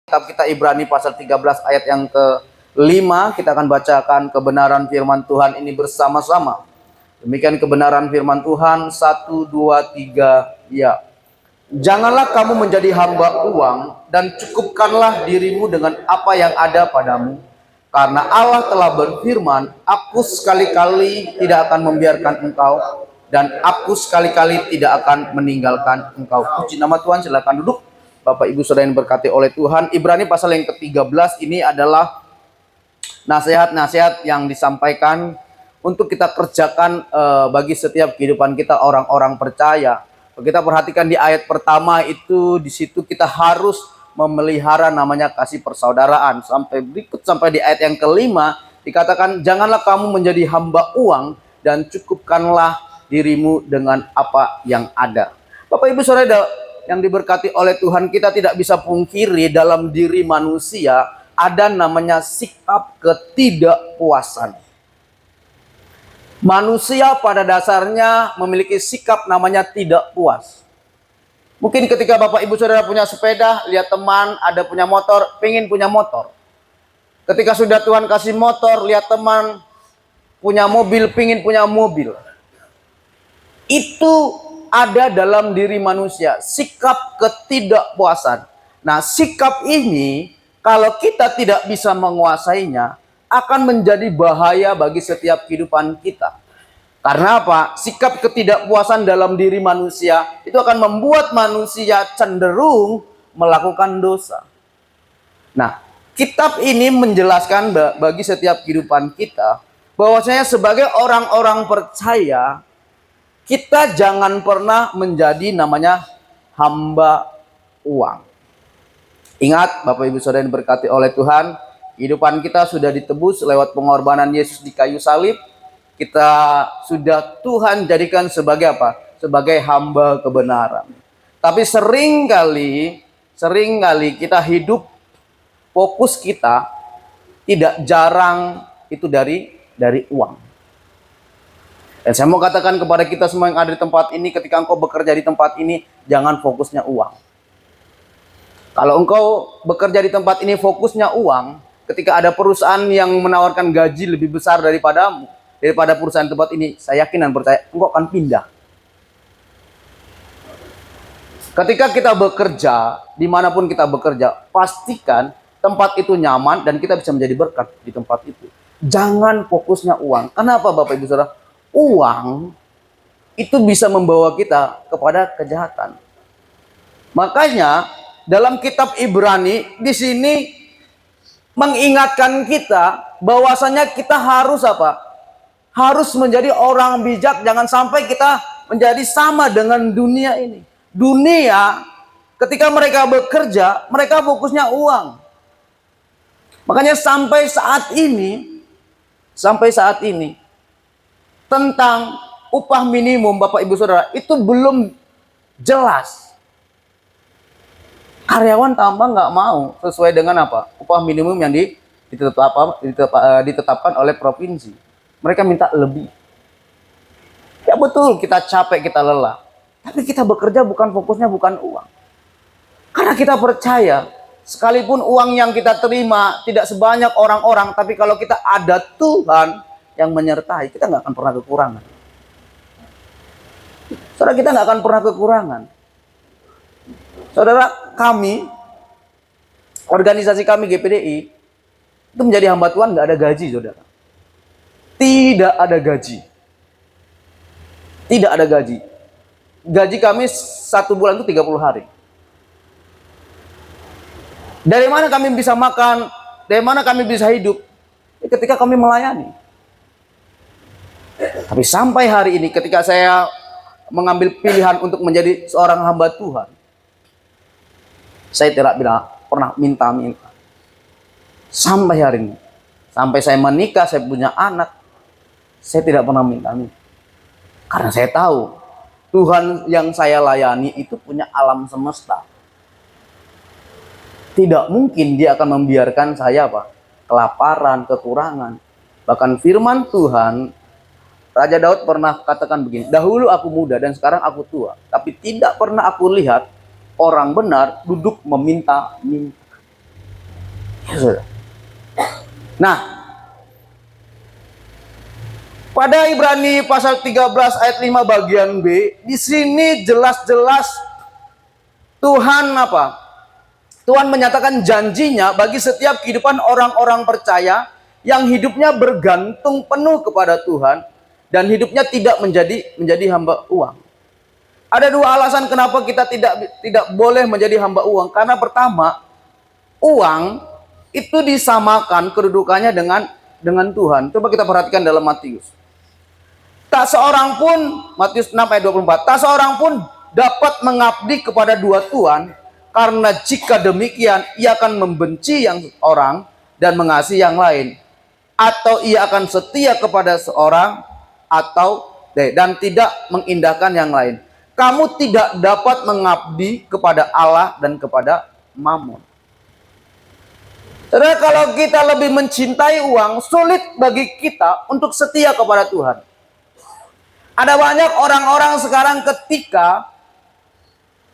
Kitab kita Ibrani pasal 13 ayat yang ke-5, kita akan bacakan kebenaran firman Tuhan ini bersama-sama. Demikian kebenaran firman Tuhan, 1, 2, 3, ya. Janganlah kamu menjadi hamba uang dan cukupkanlah dirimu dengan apa yang ada padamu. Karena Allah telah berfirman, aku sekali-kali tidak akan membiarkan engkau dan aku sekali-kali tidak akan meninggalkan engkau. Puji nama Tuhan, silakan duduk. Bapak Ibu Saudara yang berkati oleh Tuhan, Ibrani pasal yang ke-13 ini adalah nasihat-nasihat yang disampaikan untuk kita kerjakan bagi setiap kehidupan kita orang-orang percaya. Kita perhatikan di ayat pertama itu, di situ kita harus memelihara namanya kasih persaudaraan. Sampai di ayat yang ke-5 dikatakan, janganlah kamu menjadi hamba uang dan cukupkanlah dirimu dengan apa yang ada. Bapak Ibu Saudara yang diberkati oleh Tuhan, kita tidak bisa pungkiri dalam diri manusia ada namanya sikap ketidakpuasan. Manusia pada dasarnya memiliki sikap namanya tidak puas. Mungkin ketika Bapak Ibu Saudara punya sepeda, lihat teman ada punya motor, pengen punya motor. Ketika sudah Tuhan kasih motor, lihat teman punya mobil, pengen punya mobil. Itu ada dalam diri manusia, sikap ketidakpuasan. Nah, sikap ini kalau kita tidak bisa menguasainya akan menjadi bahaya bagi setiap kehidupan kita. Karena apa? Sikap ketidakpuasan dalam diri manusia itu akan membuat manusia cenderung melakukan dosa. Nah, kitab ini menjelaskan bagi setiap kehidupan kita bahwasanya sebagai orang-orang percaya, kita jangan pernah menjadi namanya hamba uang. Ingat Bapak Ibu Saudara yang diberkati oleh Tuhan, kehidupan kita sudah ditebus lewat pengorbanan Yesus di kayu salib. Kita sudah Tuhan jadikan sebagai apa? Sebagai hamba kebenaran. Tapi seringkali kita hidup, fokus kita tidak jarang itu dari uang. Dan saya mau katakan kepada kita semua yang ada di tempat ini, ketika engkau bekerja di tempat ini, jangan fokusnya uang. Kalau engkau bekerja di tempat ini fokusnya uang, ketika ada perusahaan yang menawarkan gaji lebih besar daripada perusahaan tempat ini, saya yakin dan percaya engkau akan pindah. Ketika kita bekerja, dimanapun kita bekerja, pastikan tempat itu nyaman dan kita bisa menjadi berkat di tempat itu. Jangan fokusnya uang. Kenapa Bapak Ibu Saudara? Uang itu bisa membawa kita kepada kejahatan. Makanya dalam kitab Ibrani di sini mengingatkan kita bahwasanya kita harus apa? Harus menjadi orang bijak, jangan sampai kita menjadi sama dengan dunia ini. Dunia ketika mereka bekerja, mereka fokusnya uang. Makanya sampai saat ini tentang upah minimum Bapak Ibu Saudara itu belum jelas. Karyawan tambah nggak mau sesuai dengan apa? Upah minimum yang ditetapkan oleh provinsi. Mereka minta lebih. Ya betul, kita capek, kita lelah. Tapi kita bekerja fokusnya bukan uang. Karena kita percaya, sekalipun uang yang kita terima tidak sebanyak orang-orang, tapi kalau kita ada Tuhan yang menyertai, kita nggak akan pernah kekurangan. Saudara, kita nggak akan pernah kekurangan. Saudara, organisasi kami GPDI, itu menjadi hamba Tuhan nggak ada gaji, saudara. Tidak ada gaji. Tidak ada gaji. Gaji kami 1 bulan itu 30 hari. Dari mana kami bisa makan? Dari mana kami bisa hidup? Ketika kami melayani. Tapi sampai hari ini ketika saya mengambil pilihan untuk menjadi seorang hamba Tuhan, saya tidak pernah minta-minta. Sampai hari ini. Sampai saya menikah, saya punya anak, saya tidak pernah minta-minta. Karena saya tahu Tuhan yang saya layani itu punya alam semesta. Tidak mungkin dia akan membiarkan saya kelaparan, kekurangan. Bahkan firman Tuhan, Raja Daud pernah katakan begini, dahulu aku muda dan sekarang aku tua, tapi tidak pernah aku lihat orang benar duduk meminta-minta. Nah, pada Ibrani pasal 13 ayat 5 bagian B, di sini jelas-jelas Tuhan apa? Tuhan menyatakan janjinya bagi setiap kehidupan orang-orang percaya yang hidupnya bergantung penuh kepada Tuhan dan hidupnya tidak menjadi hamba uang. Ada dua alasan kenapa kita tidak boleh menjadi hamba uang. Karena pertama, uang itu disamakan kedudukannya dengan Tuhan. Coba kita perhatikan dalam Matius. Tak seorang pun, Matius 6 ayat 24, tak seorang pun dapat mengabdi kepada dua tuan, karena jika demikian ia akan membenci yang orang dan mengasihi yang lain, atau ia akan setia kepada seorang dan tidak mengindahkan yang lain. Kamu tidak dapat mengabdi kepada Allah dan kepada Mammon. Saudara, kalau kita lebih mencintai uang, sulit bagi kita untuk setia kepada Tuhan. Ada banyak orang-orang sekarang ketika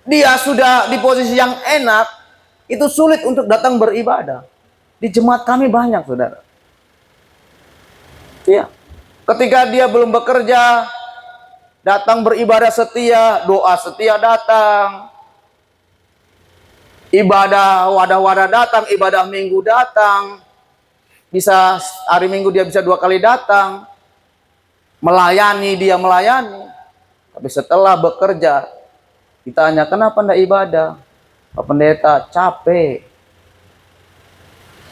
dia sudah di posisi yang enak, itu sulit untuk datang beribadah. Di jemaat kami banyak, saudara. Iya. Ketika dia belum bekerja, datang beribadah setia, doa setia datang, ibadah wadah-wadah datang, ibadah minggu datang, bisa hari Minggu dia bisa 2 kali datang, melayani dia melayani. Tapi setelah bekerja, ditanya kenapa enggak ibadah? Pak Pendeta, capek.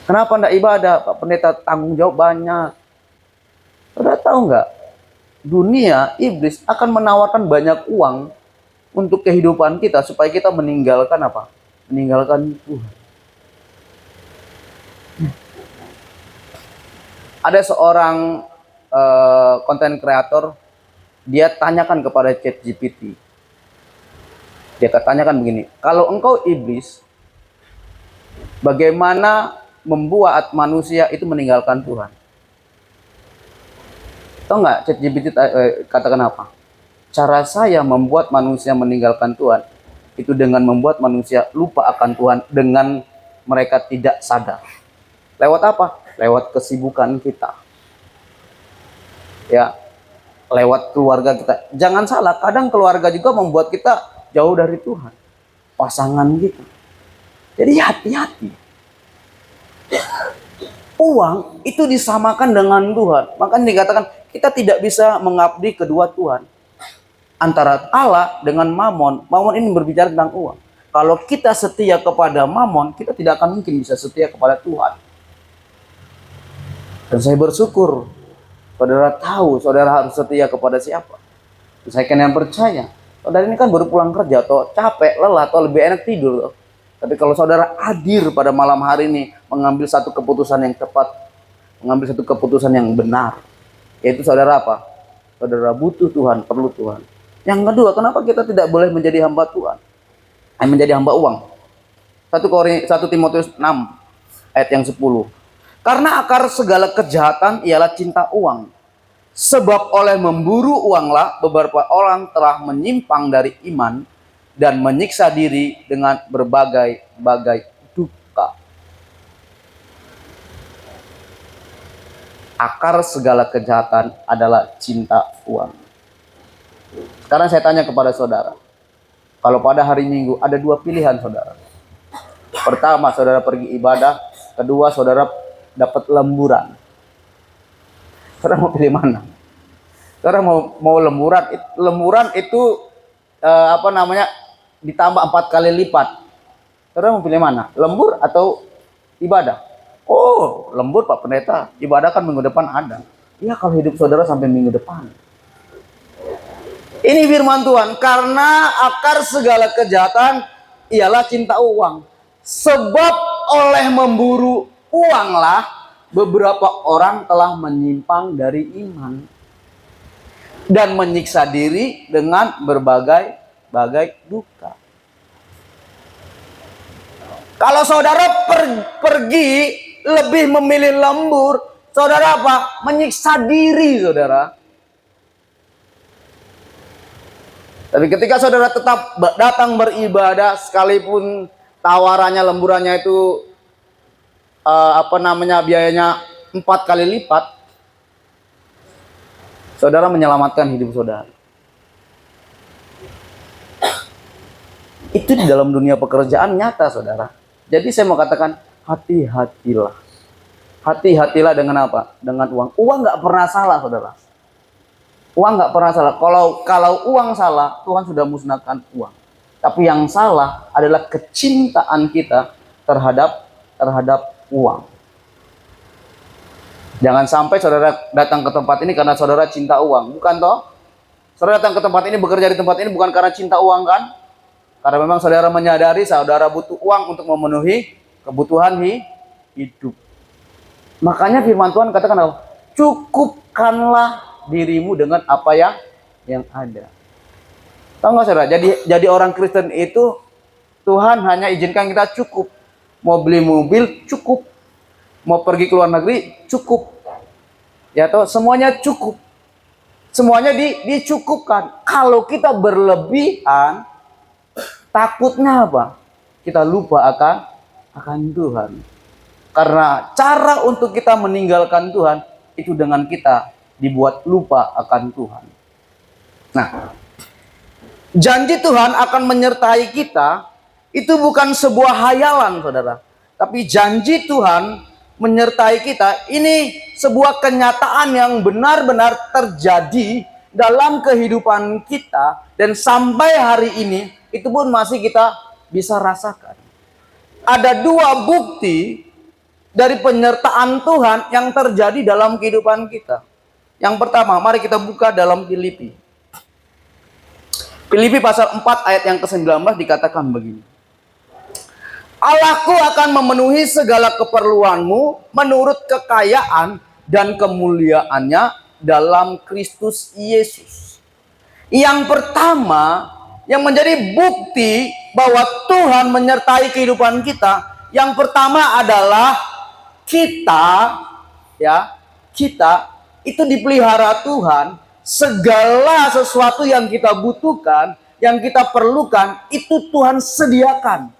Kenapa enggak ibadah? Pak Pendeta, tanggung jawab banyak. Saudara tahu enggak? Dunia, iblis akan menawarkan banyak uang untuk kehidupan kita supaya kita meninggalkan apa? Meninggalkan Tuhan. Ada seorang konten kreator, dia tanyakan kepada ChatGPT. Dia tanyakan begini, kalau engkau iblis, bagaimana membuat manusia itu meninggalkan Tuhan? Tahu nggak ChatGPT katakan apa? Cara saya membuat manusia meninggalkan Tuhan itu dengan membuat manusia lupa akan Tuhan dengan mereka tidak sadar. Lewat apa? Lewat kesibukan kita. Ya, lewat keluarga kita. Jangan salah, kadang keluarga juga membuat kita jauh dari Tuhan. Pasangan kita. Jadi hati-hati. Uang itu disamakan dengan Tuhan. Makanya dikatakan kita tidak bisa mengabdi kedua Tuhan. Antara Allah dengan Mammon. Mammon ini berbicara tentang uang. Kalau kita setia kepada Mammon, kita tidak akan mungkin bisa setia kepada Tuhan. Dan saya bersyukur, saudara tahu saudara harus setia kepada siapa. Saya yang percaya. Saudara ini kan baru pulang kerja, atau capek, lelah, atau lebih enak tidur. Toh. Tapi kalau saudara hadir pada malam hari ini, mengambil satu keputusan yang tepat, mengambil satu keputusan yang benar, yaitu saudara apa? Saudara butuh Tuhan, perlu Tuhan. Yang kedua, kenapa kita tidak boleh menjadi hamba Tuhan? Menjadi hamba uang. 1 Timotius 6 ayat yang 10. Karena akar segala kejahatan ialah cinta uang. Sebab oleh memburu uanglah beberapa orang telah menyimpang dari iman dan menyiksa diri dengan berbagai-bagai duka. Akar segala kejahatan adalah cinta uang. Sekarang saya tanya kepada saudara, kalau pada hari Minggu ada dua pilihan saudara. Pertama, saudara pergi ibadah. Kedua, saudara dapat lemburan. Saudara mau pilih mana? Saudara mau lemburan? Lemburan itu ditambah 4 kali lipat. Saudara mau pilih mana? Lembur atau ibadah? Oh, lembur Pak Pendeta. Ibadah kan minggu depan ada. Ya kalau hidup saudara sampai minggu depan. Ini firman Tuhan, karena akar segala kejahatan ialah cinta uang. Sebab oleh memburu uanglah beberapa orang telah menyimpang dari iman dan menyiksa diri dengan berbagai duka. Kalau saudara pergi lebih memilih lembur, saudara apa? Menyiksa diri, saudara. Tapi ketika saudara tetap datang beribadah, sekalipun tawarannya lemburannya itu biayanya 4 kali lipat, saudara menyelamatkan hidup saudara. Itu di dalam dunia pekerjaan nyata, saudara. Jadi saya mau katakan, hati-hatilah. Hati-hatilah dengan apa? Dengan uang. Uang nggak pernah salah, saudara. Uang nggak pernah salah. Kalau uang salah, Tuhan sudah musnahkan uang. Tapi yang salah adalah kecintaan kita terhadap uang. Jangan sampai saudara datang ke tempat ini karena saudara cinta uang, bukan toh? Saudara datang ke tempat ini, bekerja di tempat ini bukan karena cinta uang, kan? Karena memang saudara menyadari saudara butuh uang untuk memenuhi kebutuhan hidup. Makanya firman Tuhan katakan, cukupkanlah dirimu dengan apa yang ada. Tahu nggak saudara? Jadi orang Kristen itu Tuhan hanya izinkan kita cukup. Mau beli mobil cukup, mau pergi ke luar negeri cukup, ya toh, semuanya cukup, semuanya dicukupkan. Kalau kita berlebihan, takutnya apa? Kita lupa akan Tuhan. Karena cara untuk kita meninggalkan Tuhan itu dengan kita dibuat lupa akan Tuhan. Nah, janji Tuhan akan menyertai kita itu bukan sebuah hayalan, saudara. Tapi janji Tuhan menyertai kita ini sebuah kenyataan yang benar-benar terjadi dalam kehidupan kita. Dan sampai hari ini itu pun masih kita bisa rasakan. Ada 2 bukti dari penyertaan Tuhan yang terjadi dalam kehidupan kita. Yang pertama, mari kita buka dalam Filipi. Filipi pasal 4 ayat yang ke-19 dikatakan begini. Allahku akan memenuhi segala keperluanmu menurut kekayaan dan kemuliaannya dalam Kristus Yesus. Yang pertama, yang menjadi bukti bahwa Tuhan menyertai kehidupan kita, yang pertama adalah kita itu dipelihara Tuhan. Segala sesuatu yang kita butuhkan, yang kita perlukan, itu Tuhan sediakan.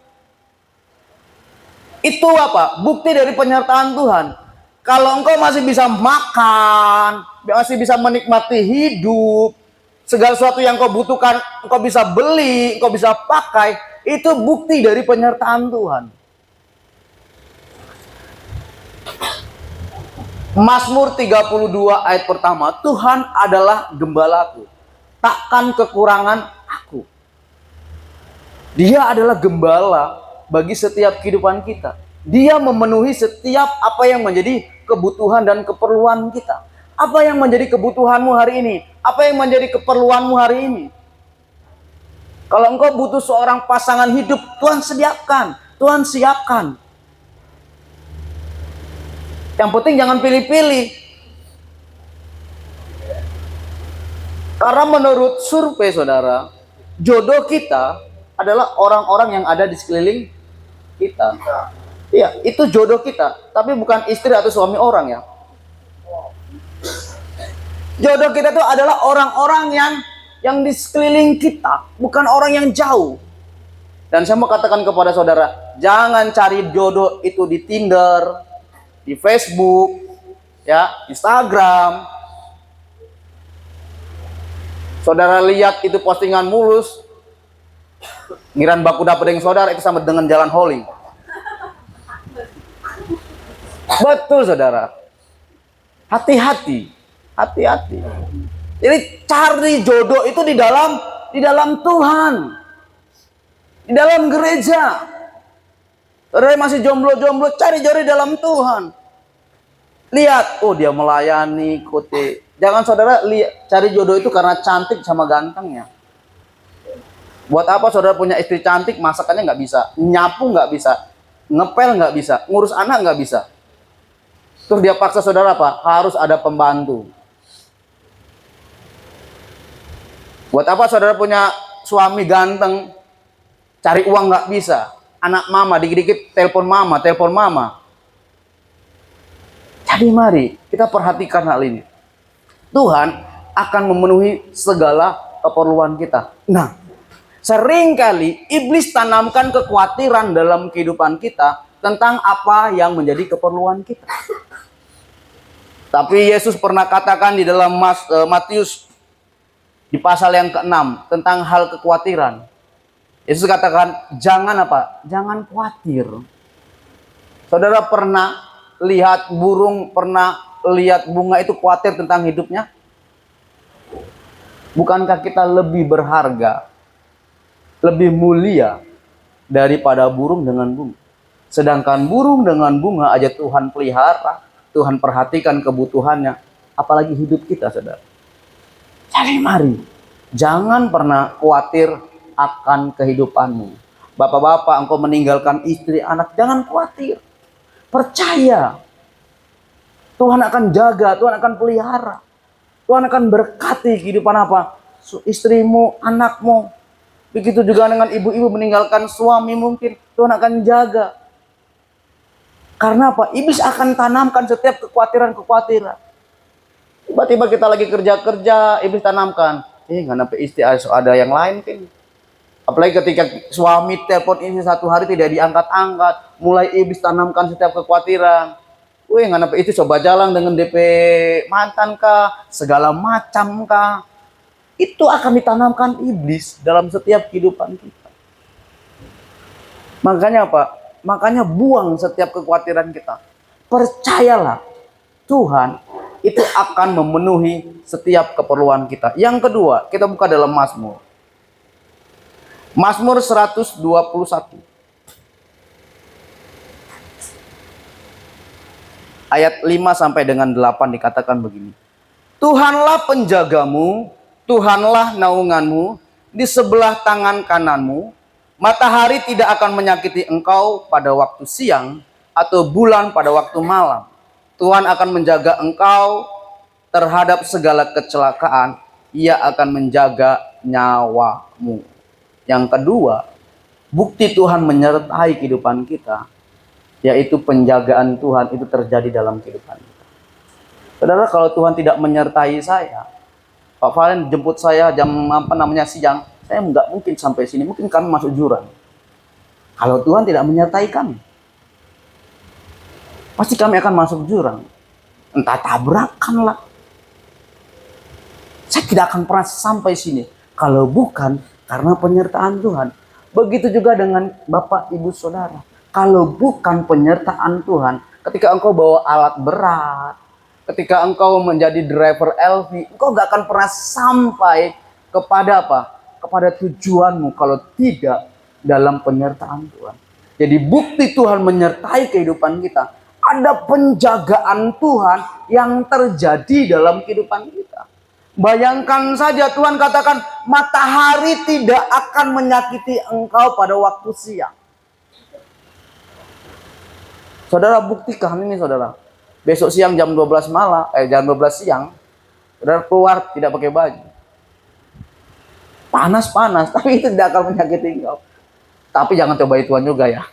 Itu apa? Bukti dari penyertaan Tuhan. Kalau engkau masih bisa makan, masih bisa menikmati hidup, segala sesuatu yang kau butuhkan, engkau bisa beli, engkau bisa pakai, itu bukti dari penyertaan Tuhan. Mazmur 32 ayat pertama, Tuhan adalah gembalaku, takkan kekurangan aku. Dia adalah gembala bagi setiap kehidupan kita. Dia memenuhi setiap apa yang menjadi kebutuhan dan keperluan kita. Apa yang menjadi kebutuhanmu hari ini? Apa yang menjadi keperluanmu hari ini? Kalau engkau butuh seorang pasangan hidup, Tuhan sediakan, Tuhan siapkan. Yang penting jangan pilih-pilih. Karena menurut survei, saudara, jodoh kita adalah orang-orang yang ada di sekeliling kita. Iya, itu jodoh kita, tapi bukan istri atau suami orang ya. Jodoh kita itu adalah orang-orang yang di sekeliling kita, bukan orang yang jauh. Dan saya mau katakan kepada saudara, jangan cari jodoh itu di Tinder, di Facebook, ya, Instagram. Saudara lihat itu postingan mulus, ngiran baku dapet dengan saudara itu sama dengan jalan holy. Betul, saudara. Hati-hati, hati-hati. Jadi cari jodoh itu di dalam Tuhan, di dalam gereja. Saudara masih jomblo-jomblo, cari jodoh di dalam Tuhan. Lihat, oh dia melayani, kote. Jangan saudara cari jodoh itu karena cantik sama gantengnya. Buat apa saudara punya istri cantik, masakannya nggak bisa, nyapu nggak bisa, ngepel nggak bisa, ngurus anak nggak bisa. Terus dia paksa saudara apa? Harus ada pembantu. Buat apa saudara punya suami ganteng, cari uang nggak bisa. Anak mama, dikit-dikit telepon mama. Jadi mari kita perhatikan hal ini. Tuhan akan memenuhi segala keperluan kita. Nah, seringkali iblis tanamkan kekhawatiran dalam kehidupan kita tentang apa yang menjadi keperluan kita. Tapi Yesus pernah katakan di dalam Matius di pasal yang ke-6 tentang hal kekhawatiran. Yesus katakan, jangan apa? Jangan khawatir. Saudara pernah lihat burung, pernah lihat bunga itu khawatir tentang hidupnya? Bukankah kita lebih berharga, lebih mulia daripada burung dengan bunga? Sedangkan burung dengan bunga aja Tuhan pelihara, Tuhan perhatikan kebutuhannya, apalagi hidup kita, saudara. Jadi mari, jangan pernah khawatir akan kehidupanmu. Bapak-bapak, engkau meninggalkan istri, anak, jangan khawatir. Percaya. Tuhan akan jaga, Tuhan akan pelihara. Tuhan akan berkati kehidupan apa? Istrimu, anakmu. Begitu juga dengan ibu-ibu meninggalkan suami mungkin. Tuhan akan jaga. Karena apa? Iblis akan tanamkan setiap kekhawatiran-kekhawatiran. Tiba-tiba kita lagi kerja-kerja, iblis tanamkan. Kenapa istri ada yang lain kan? Apalagi ketika suami telepon ini satu hari tidak diangkat-angkat. Mulai iblis tanamkan setiap kekhawatiran. Kenapa istri coba jalan dengan DP mantan kah? Segala macam kah? Itu akan ditanamkan iblis dalam setiap kehidupan kita. Makanya apa? Makanya buang setiap kekhawatiran kita. Percayalah, Tuhan itu akan memenuhi setiap keperluan kita. Yang kedua, kita buka dalam Mazmur. Mazmur 121. Ayat 5 sampai dengan 8 dikatakan begini. Tuhanlah penjagamu, Tuhanlah naunganmu, di sebelah tangan kananmu. Matahari tidak akan menyakiti engkau pada waktu siang, atau bulan pada waktu malam. Tuhan akan menjaga engkau terhadap segala kecelakaan. Ia akan menjaga nyawamu. Yang kedua, bukti Tuhan menyertai kehidupan kita, yaitu penjagaan Tuhan itu terjadi dalam kehidupan kita. Saudara, kalau Tuhan tidak menyertai saya, Pak Valen jemput saya jam siang, saya nggak mungkin sampai sini, mungkin kami masuk jurang. Kalau Tuhan tidak menyertai kami, pasti kami akan masuk jurang. Entah tabrakan lah. Saya tidak akan pernah sampai sini kalau bukan karena penyertaan Tuhan. Begitu juga dengan Bapak, Ibu, Saudara. Kalau bukan penyertaan Tuhan, ketika engkau bawa alat berat, ketika engkau menjadi driver LV, engkau gak akan pernah sampai kepada apa? Kepada tujuanmu kalau tidak dalam penyertaan Tuhan. Jadi bukti Tuhan menyertai kehidupan kita. Ada penjagaan Tuhan yang terjadi dalam kehidupan kita. Bayangkan saja Tuhan katakan, matahari tidak akan menyakiti engkau pada waktu siang. Saudara, buktikan ini, saudara. Besok siang jam 12 siang, saudara keluar tidak pakai baju. Panas, tapi itu tidak akan menyakiti engkau. Tapi jangan coba Tuhan juga ya.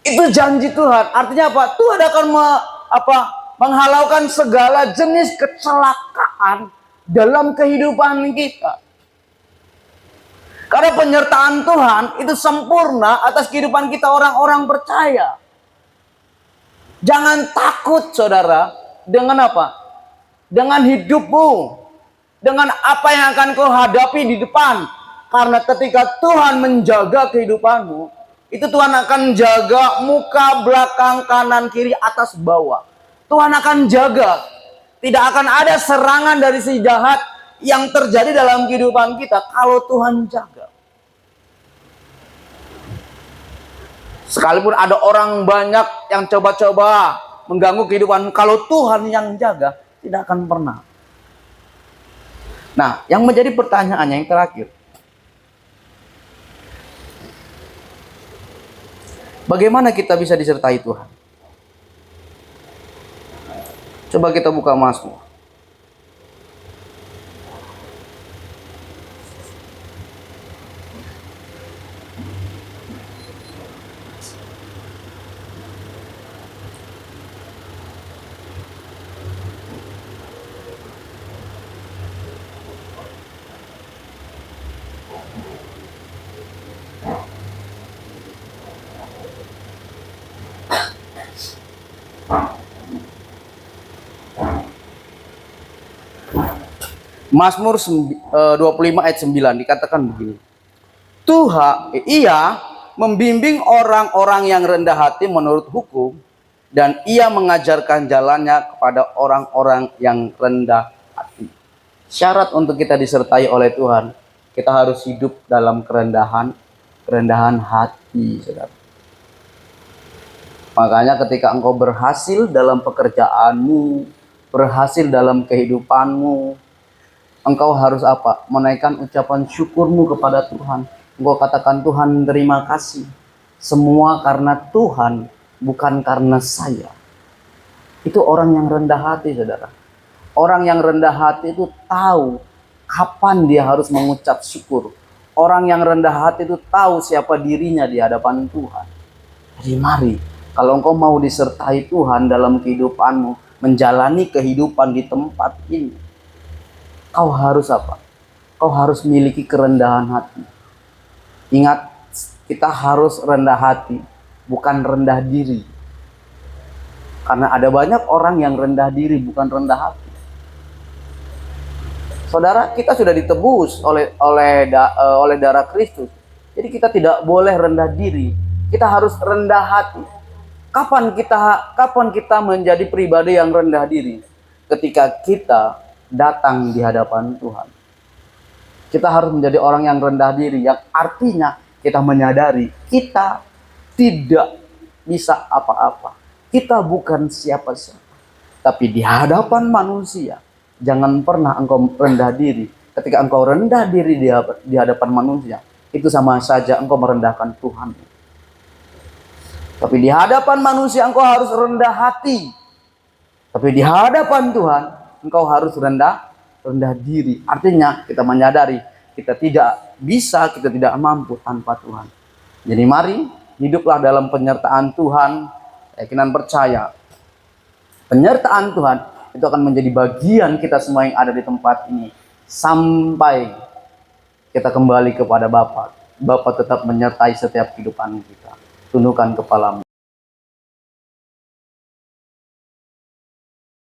Itu janji Tuhan. Artinya apa? Tuhan akan menghalaukan segala jenis kecelakaan dalam kehidupan kita. Karena penyertaan Tuhan itu sempurna atas kehidupan kita orang-orang percaya. Jangan takut, saudara, dengan apa? Dengan hidupmu. Dengan apa yang akan kau hadapi di depan. Karena ketika Tuhan menjaga kehidupanmu, itu Tuhan akan jaga muka, belakang, kanan, kiri, atas, bawah. Tuhan akan jaga. Tidak akan ada serangan dari si jahat yang terjadi dalam kehidupan kita kalau Tuhan jaga. Sekalipun ada orang banyak yang coba-coba mengganggu kehidupan, kalau Tuhan yang jaga, tidak akan pernah. Nah, yang menjadi pertanyaannya yang terakhir, bagaimana kita bisa disertai Tuhan? Coba kita buka Mazmur. Mazmur 25 ayat 9 dikatakan begini. Ia membimbing orang-orang yang rendah hati menurut hukum, dan ia mengajarkan jalannya kepada orang-orang yang rendah hati. Syarat untuk kita disertai oleh Tuhan, kita harus hidup dalam kerendahan hati, saudara. Makanya ketika engkau berhasil dalam pekerjaanmu, berhasil dalam kehidupanmu, engkau harus apa? Menaikkan ucapan syukurmu kepada Tuhan. Engkau katakan, Tuhan terima kasih. Semua karena Tuhan, bukan karena saya. Itu orang yang rendah hati, saudara. Orang yang rendah hati itu tahu kapan dia harus mengucap syukur. Orang yang rendah hati itu tahu siapa dirinya di hadapan Tuhan. Jadi mari, kalau engkau mau disertai Tuhan dalam kehidupanmu, menjalani kehidupan di tempat ini, kau harus apa? Kau harus miliki kerendahan hati. Ingat, kita harus rendah hati, bukan rendah diri. Karena ada banyak orang yang rendah diri, bukan rendah hati. Saudara, kita sudah ditebus oleh darah Kristus. Jadi kita tidak boleh rendah diri. Kita harus rendah hati. Kapan kita menjadi pribadi yang rendah diri? Ketika kita datang di hadapan Tuhan. Kita harus menjadi orang yang rendah diri, yang artinya kita menyadari kita tidak bisa apa-apa. Kita bukan siapa-siapa. Tapi di hadapan manusia, jangan pernah engkau rendah diri. Ketika engkau rendah diri di hadapan manusia, itu sama saja engkau merendahkan Tuhan. Tapi di hadapan manusia engkau harus rendah hati. Tapi di hadapan Tuhan engkau harus rendah diri. Artinya kita menyadari kita tidak bisa, kita tidak mampu tanpa Tuhan. Jadi mari hiduplah dalam penyertaan Tuhan. Keyakinan percaya penyertaan Tuhan itu akan menjadi bagian kita semua yang ada di tempat ini sampai kita kembali kepada Bapa. Bapa tetap menyertai setiap kehidupan kita. Tundukkan kepalamu.